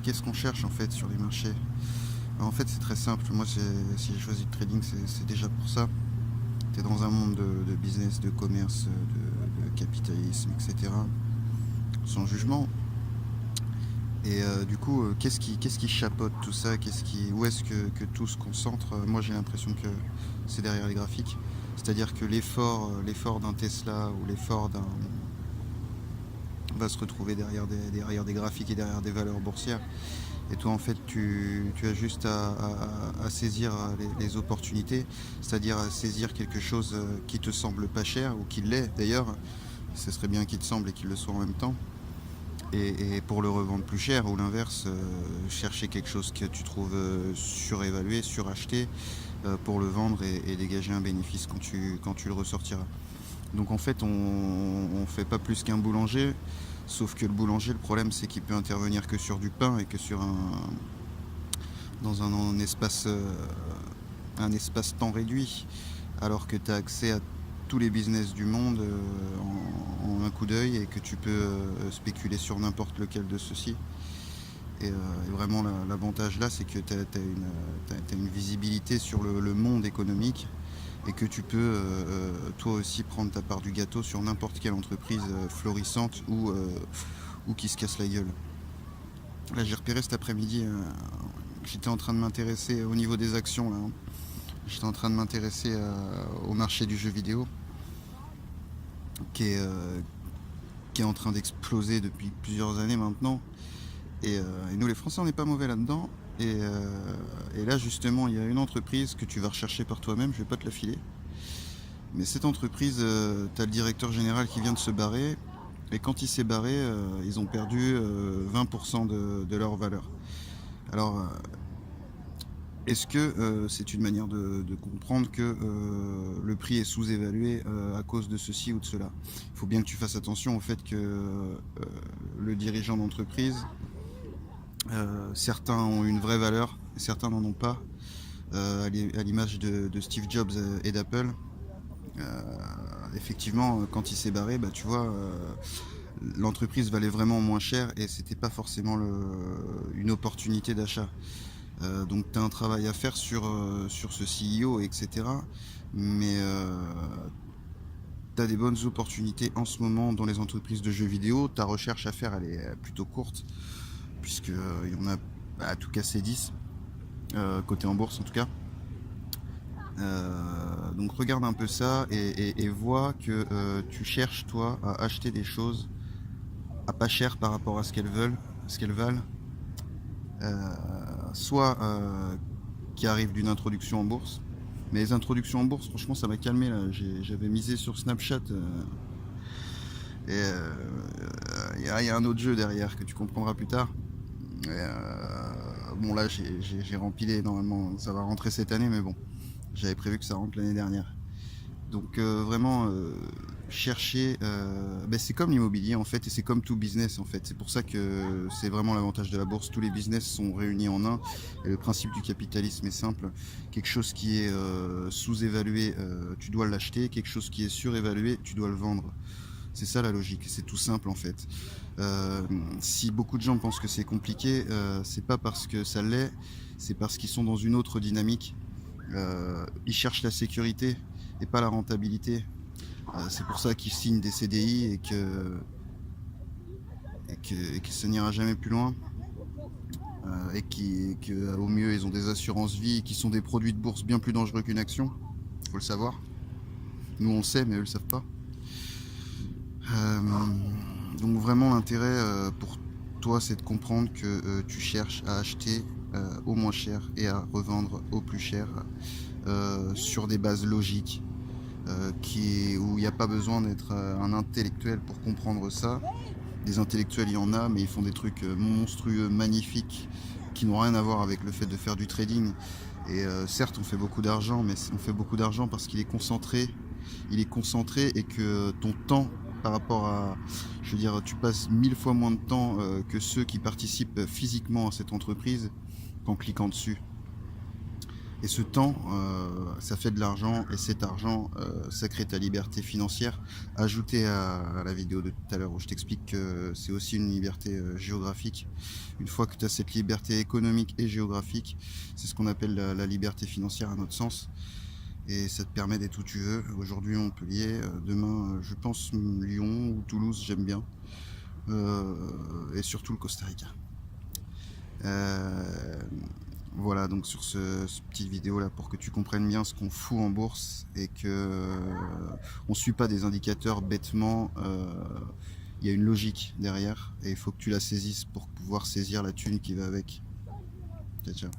Qu'est-ce qu'on cherche en fait sur les marchés? En fait, c'est très simple. Moi, si j'ai choisi le trading, c'est déjà pour ça. Tu es dans un monde de business, de commerce, de capitalisme, etc. Sans jugement. Et du coup, qu'est-ce qui chapeaute tout ça? Où est-ce que tout se concentre? Moi, j'ai l'impression que c'est derrière les graphiques. C'est-à-dire que l'effort d'un Tesla ou l'effort d'un va se retrouver derrière des graphiques et derrière des valeurs boursières. Et toi, en fait, tu as juste à saisir les opportunités, c'est-à-dire à saisir quelque chose qui te semble pas cher, ou qui l'est d'ailleurs. Ce serait bien qu'il te semble et qu'il le soit en même temps. Et pour le revendre plus cher, ou l'inverse, chercher quelque chose que tu trouves surévalué, suracheté, pour le vendre et dégager un bénéfice quand tu le ressortiras. Donc en fait, on fait pas plus qu'un boulanger, sauf que le boulanger, le problème, c'est qu'il peut intervenir que sur du pain et que dans un espace-temps réduit, alors que tu as accès à tous les business du monde en un coup d'œil, et que tu peux spéculer sur n'importe lequel de ceux-ci. Et vraiment, l'avantage là, c'est que tu as une visibilité sur le monde économique, et que tu peux toi aussi prendre ta part du gâteau sur n'importe quelle entreprise florissante ou qui se casse la gueule. Là, j'ai repéré cet après-midi, j'étais en train de m'intéresser au niveau des actions là, hein. J'étais en train de m'intéresser au marché du jeu vidéo qui est, euh, qui est en train d'exploser depuis plusieurs années maintenant. Et nous, les Français, on n'est pas mauvais là-dedans. Et là, justement, il y a une entreprise que tu vas rechercher par toi-même. Je vais pas te la filer. Mais cette entreprise, tu as le directeur général qui vient de se barrer. Et quand il s'est barré, ils ont perdu 20% de leur valeur. Alors, est-ce que c'est une manière de comprendre que le prix est sous-évalué à cause de ceci ou de cela? Il faut bien que tu fasses attention au fait que le dirigeant d'entreprise, certains ont une vraie valeur, et certains n'en ont pas, à l'image de Steve Jobs et d'Apple. Effectivement, quand il s'est barré, bah, tu vois, l'entreprise valait vraiment moins cher, et c'était pas forcément une opportunité d'achat. Donc tu as un travail à faire sur ce CEO, etc. Mais tu as des bonnes opportunités en ce moment dans les entreprises de jeux vidéo. Ta recherche à faire, elle est plutôt courte, puisqu'il y en a à tout casser 10, côté en bourse en tout cas. Donc regarde un peu ça, et vois que tu cherches toi à acheter des choses à pas cher par rapport à ce qu'elles valent, soit qui arrivent d'une introduction en bourse. Mais les introductions en bourse, franchement, ça m'a calmé là. J'avais misé sur Snapchat, et y a un autre jeu derrière que tu comprendras plus tard. Bon, là, j'ai rempilé, normalement ça va rentrer cette année, mais bon, j'avais prévu que ça rentre l'année dernière. Donc vraiment, chercher, ben, c'est comme l'immobilier en fait, et c'est comme tout business en fait. C'est pour ça que c'est vraiment l'avantage de la bourse. Tous les business sont réunis en un, et le principe du capitalisme est simple. Quelque chose qui est sous-évalué, tu dois l'acheter. Quelque chose qui est surévalué, tu dois le vendre. C'est ça la logique, c'est tout simple en fait. Si beaucoup de gens pensent que c'est compliqué, c'est pas parce que ça l'est, c'est parce qu'ils sont dans une autre dynamique. Ils cherchent la sécurité et pas la rentabilité. C'est pour ça qu'ils signent des CDI, et que ça n'ira jamais plus loin. Au mieux, ils ont des assurances vie qui sont des produits de bourse bien plus dangereux qu'une action. Faut le savoir. Nous, on sait, mais eux le savent pas. Euh, donc vraiment, l'intérêt pour toi, c'est de comprendre que tu cherches à acheter au moins cher et à revendre au plus cher, sur des bases logiques, où il n'y a pas besoin d'être un intellectuel pour comprendre ça. Des intellectuels, il y en a, mais ils font des trucs monstrueux, magnifiques, qui n'ont rien à voir avec le fait de faire du trading. Et certes, on fait beaucoup d'argent, mais on fait beaucoup d'argent parce qu'il est concentré. Il est concentré, et que ton temps, par rapport à... Je veux dire, tu passes 1000 fois moins de temps que ceux qui participent physiquement à cette entreprise qu'en cliquant dessus. Et ce temps, ça fait de l'argent, et cet argent, ça crée ta liberté financière. Ajouté à la vidéo de tout à l'heure où je t'explique que c'est aussi une liberté géographique. Une fois que tu as cette liberté économique et géographique, c'est ce qu'on appelle la liberté financière à notre sens. Et ça te permet d'être où tu veux. Aujourd'hui Montpellier, demain je pense Lyon ou Toulouse, j'aime bien. Et surtout le Costa Rica. Euh, voilà, donc sur ce petit vidéo là, pour que tu comprennes bien ce qu'on fout en bourse et que on suit pas des indicateurs bêtement. Il y a une logique derrière et il faut que tu la saisisses pour pouvoir saisir la thune qui va avec. Ciao, ciao.